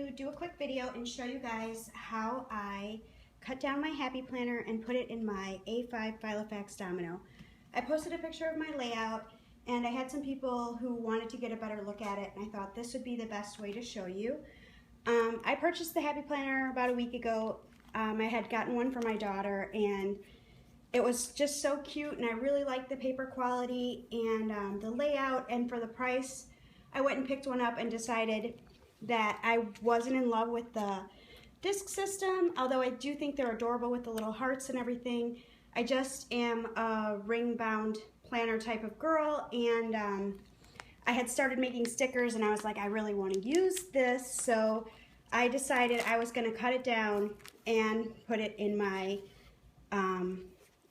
to do a quick video and show you guys how I cut down my Happy Planner and put it in my A5 Filofax Domino. I posted a picture of my layout and I had some people who wanted to get a better look at it, and I thought this would be the best way to show you. I purchased the Happy Planner about a week ago. I had gotten one for my daughter and it was just so cute, and I really liked the paper quality and the layout, and for the price I went and picked one up and decided that I wasn't in love with the disc system, although I do think they're adorable with the little hearts and everything. I just am a ring-bound planner type of girl, and I had started making stickers and I was like, I really want to use this, so I decided I was going to cut it down and put it in my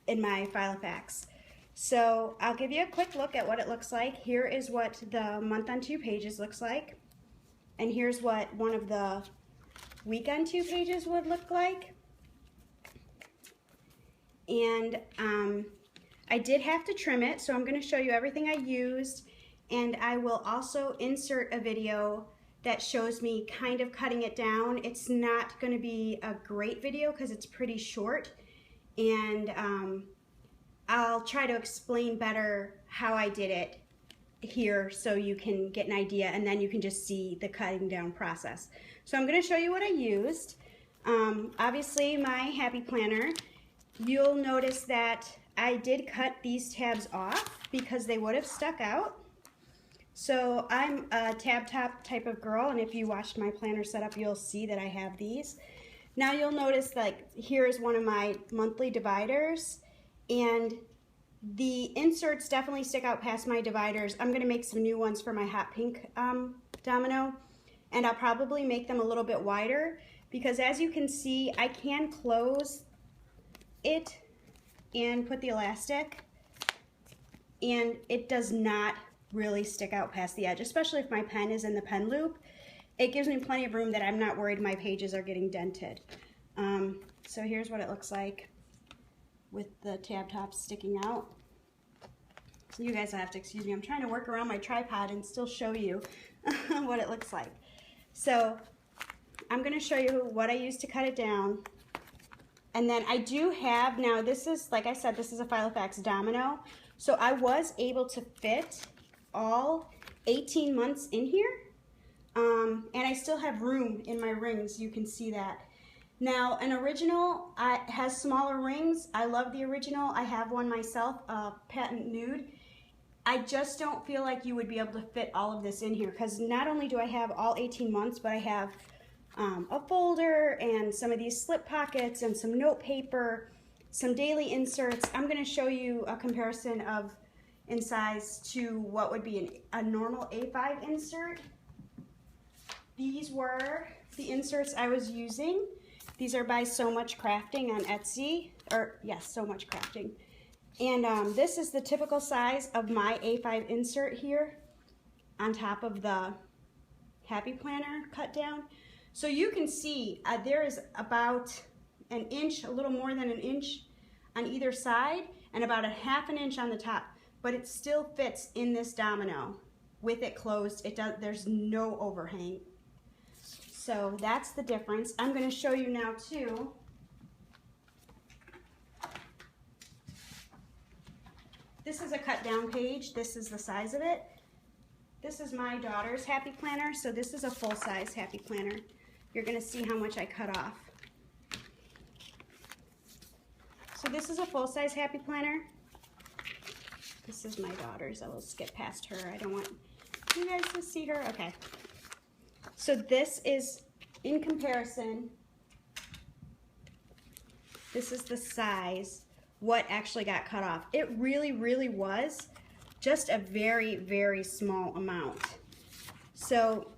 Filofax. So I'll give you a quick look at what it looks like. Here is what the month on 2 pages looks like, and here's what one of the week on 2 pages would look like. And I did have to trim it, so I'm going to show you everything I used, and I will also insert a video that shows me kind of cutting it down. It's not going to be a great video because it's pretty short, and I'll try to explain better how I did it here so you can get an idea, and then you can just see the cutting down process. So I'm going to show you what I used. Obviously my Happy Planner. You'll notice that I did cut these tabs off because they would have stuck out. So I'm a tab top type of girl, and if you watched my planner setup, you'll see that I have these. Now you'll notice, like, here is one of my monthly dividers, and the inserts definitely stick out past my dividers. I'm going to make some new ones for my hot pink domino, and I'll probably make them a little bit wider because, as you can see, I can close it and put the elastic, and it does not really stick out past the edge, especially if my pen is in the pen loop. It gives me plenty of room that I'm not worried my pages are getting dented. So here's what it looks like with the tab tops sticking out. So you guys have to excuse me, I'm trying to work around my tripod and still show you what it looks like. So I'm going to show you what I used to cut it down. And then I do have, now this is, like I said, this is a Filofax Domino, so I was able to fit all 18 months in here, and I still have room in my rings, you can see that. Now an original has smaller rings. I love the original. I have one myself, a patent nude. I just don't feel like you would be able to fit all of this in here, because not only do I have all 18 months, but I have a folder and some of these slip pockets and some note paper, some daily inserts. I'm going to show you a comparison of in size to what would be a normal A5 insert. These were the inserts I was using. These are by Sewmuchcrafting on Etsy, or yes, Sewmuchcrafting. And this is the typical size of my A5 insert here on top of the Happy Planner cut down. So you can see there is about an inch, a little more than an inch on either side, and about a ½ an inch on the top, but it still fits in this domino with it closed. There's no overhang. So that's the difference. I'm going to show you now too. This is a cut down page. This is the size of it. This is my daughter's Happy Planner, so this is a full-size Happy Planner. You're going to see how much I cut off. So this is a full-size Happy Planner. This is my daughter's. I will skip past her. I don't want you guys to see her. Okay. So this is, in comparison, this is the size, what actually got cut off. It really, really was just a very, very small amount. So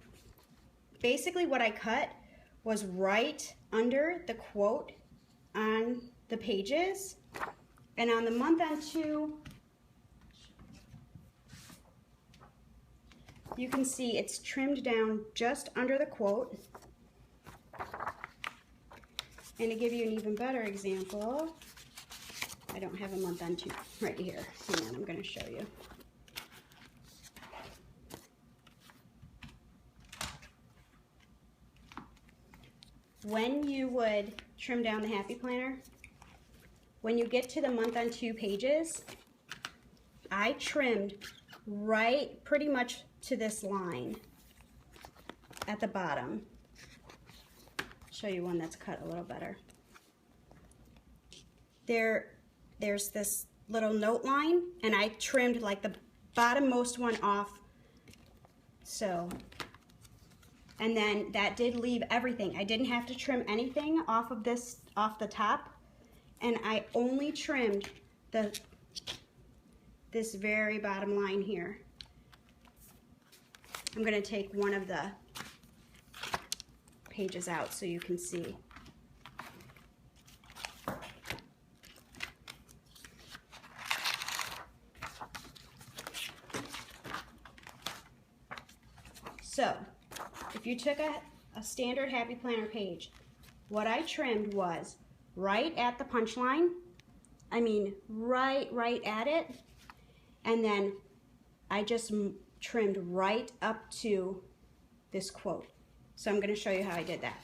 basically what I cut was right under the quote on the pages, and on the month on 2, you can see it's trimmed down just under the quote. And to give you an even better example, I don't have a month on 2 right here. Hang on, I'm going to show you. when you would trim down the Happy Planner, when you get to the month on 2 pages, I trimmed right pretty much to this line at the bottom. Show you one that's cut a little better. There's this little note line, and I trimmed like the bottommost one off. So, and then that did leave everything. I didn't have to trim anything off of this, off the top, and I only trimmed this very bottom line here. I'm going to take one of the pages out so you can see. So, if you took a standard Happy Planner page, what I trimmed was right at the punchline, I mean right at it, and then I just trimmed right up to this quote. So I'm going to show you how I did that.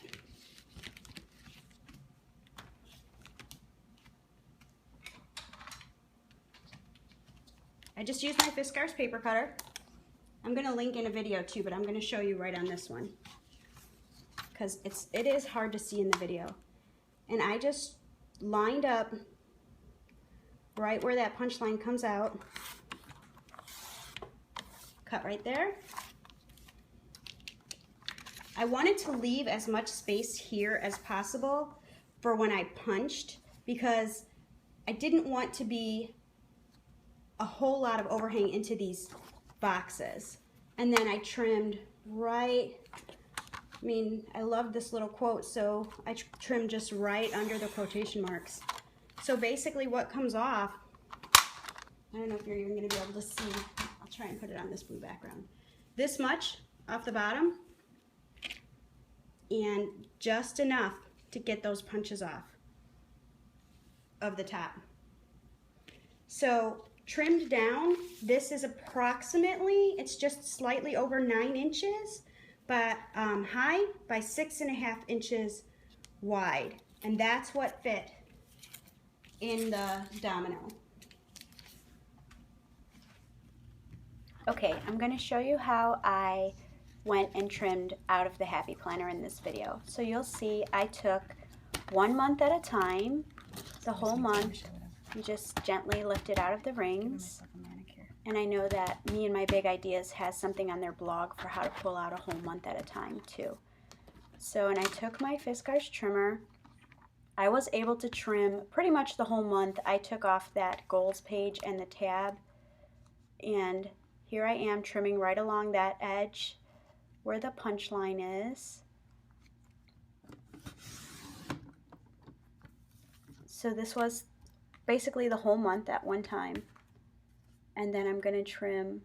I just used my Fiskars paper cutter. I'm going to link in a video too, but I'm going to show you right on this one because it is hard to see in the video. And I just lined up right where that punch line comes out. Cut right there. I wanted to leave as much space here as possible for when I punched because I didn't want to be a whole lot of overhang into these boxes. And then I trimmed right, I mean, I love this little quote, so I trimmed just right under the quotation marks. So basically what comes off, I don't know if you're even going to be able to see, I'll try and put it on this blue background. This much off the bottom, and just enough to get those punches off of the top. So trimmed down, this is approximately, it's just slightly over 9 inches, but high by 6.5 inches wide. And that's what fit in the domino. Okay, I'm going to show you how I went and trimmed out of the Happy Planner in this video. So you'll see I took 1 month at a time, the whole month. You just gently lift it out of the rings. And I know that Me and My Big Ideas has something on their blog for how to pull out a whole month at a time too. So, and I took my Fiskars trimmer. I was able to trim pretty much the whole month. I took off that goals page and the tab, and here I am trimming right along that edge where the punch line is. So this was basically the whole month at one time. And then I'm going to trim,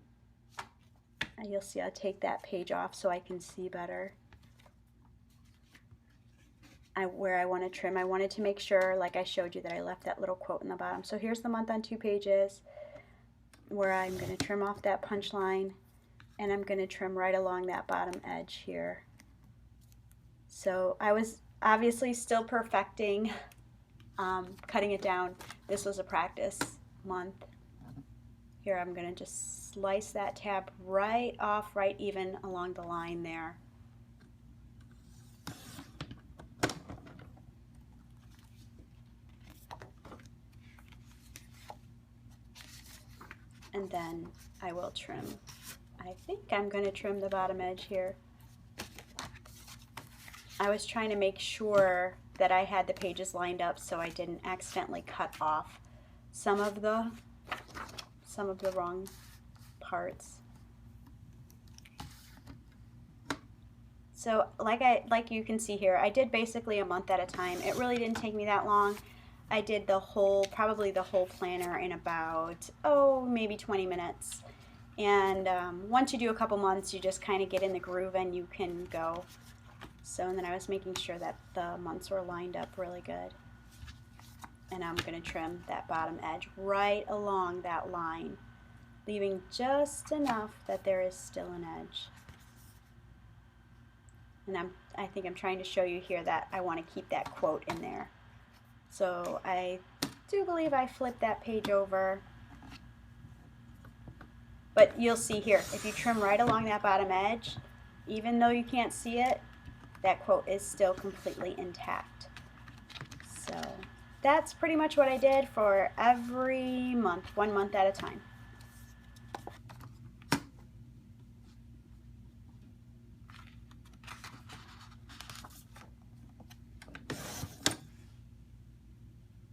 and you'll see I'll take that page off so I can see better where I want to trim. I wanted to make sure, like I showed you, that I left that little quote in the bottom. So here's the month on 2 pages where I'm going to trim off that punch line, and I'm going to trim right along that bottom edge here. So I was obviously still perfecting cutting it down. This was a practice month. Here I'm going to just slice that tab right off, right even along the line there. And then I will trim. I think I'm going to trim the bottom edge here. I was trying to make sure that I had the pages lined up so I didn't accidentally cut off some of the wrong parts. So like you can see here, I did basically a month at a time. It really didn't take me that long. I did probably the whole planner in about, maybe 20 minutes. And once you do a couple months, you just kind of get in the groove and you can go. So, and then I was making sure that the months were lined up really good. And I'm going to trim that bottom edge right along that line, leaving just enough that there is still an edge. And I think I'm trying to show you here that I want to keep that quote in there. So I do believe I flipped that page over. But you'll see here, if you trim right along that bottom edge, even though you can't see it, that quote is still completely intact. So that's pretty much what I did for every month, 1 month at a time.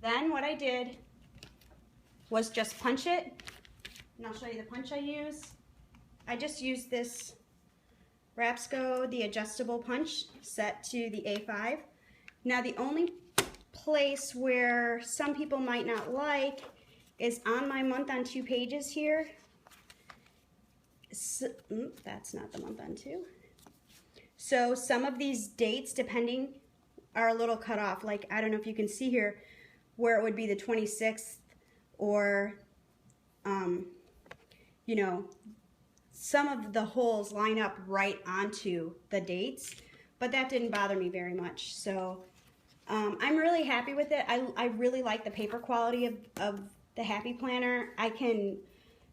Then what I did was just punch it, and I'll show you the punch I use. I just used this Rapsco, the adjustable punch, set to the A5. Now the only place where some people might not like is on my month on 2 pages here. So, that's not the month on 2. So some of these dates, depending, are a little cut off. Like, I don't know if you can see here where it would be the 26th, or you know, some of the holes line up right onto the dates, but that didn't bother me very much. So I'm really happy with it. I really like the paper quality of the Happy Planner. I can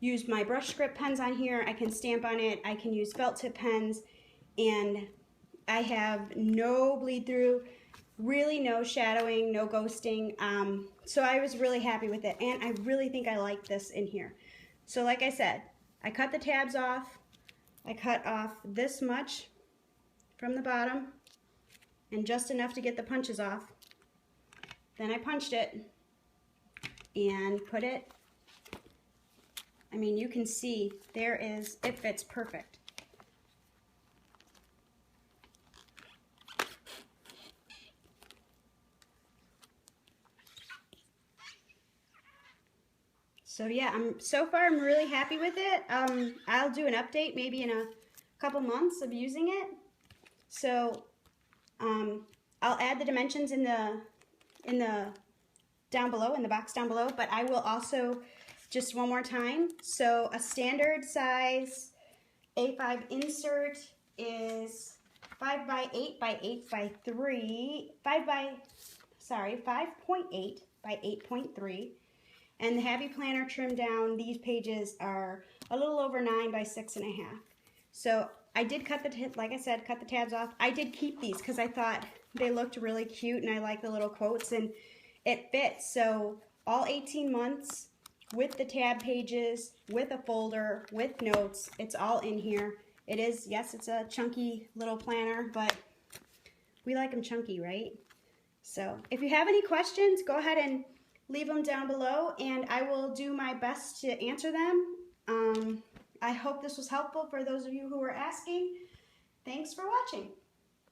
use my brush script pens on here. I can stamp on it. I can use felt tip pens, and I have no bleed through, really no shadowing, no ghosting. So I was really happy with it, and I really think I like this in here. So like I said, I cut the tabs off. I cut off this much from the bottom and just enough to get the punches off. Then I punched it and put it, I mean, you can see there is, it fits perfect. So yeah, so far I'm really happy with it. I'll do an update maybe in a couple months of using it. So I'll add the dimensions in the down below, in the box down below, but I will also, just one more time, so a standard size A5 insert is 5 by 8 by 8 by 3, 5.8 by 8.3. And the Happy Planner trimmed down, these pages are a little over 9 by 6.5. So I did cut like I said, cut the tabs off. I did keep these because I thought they looked really cute and I like the little quotes and it fits. So all 18 months with the tab pages, with a folder, with notes, it's all in here. It is, yes, it's a chunky little planner, but we like them chunky, right? So if you have any questions, go ahead and leave them down below and I will do my best to answer them. I hope this was helpful for those of you who are asking. Thanks for watching.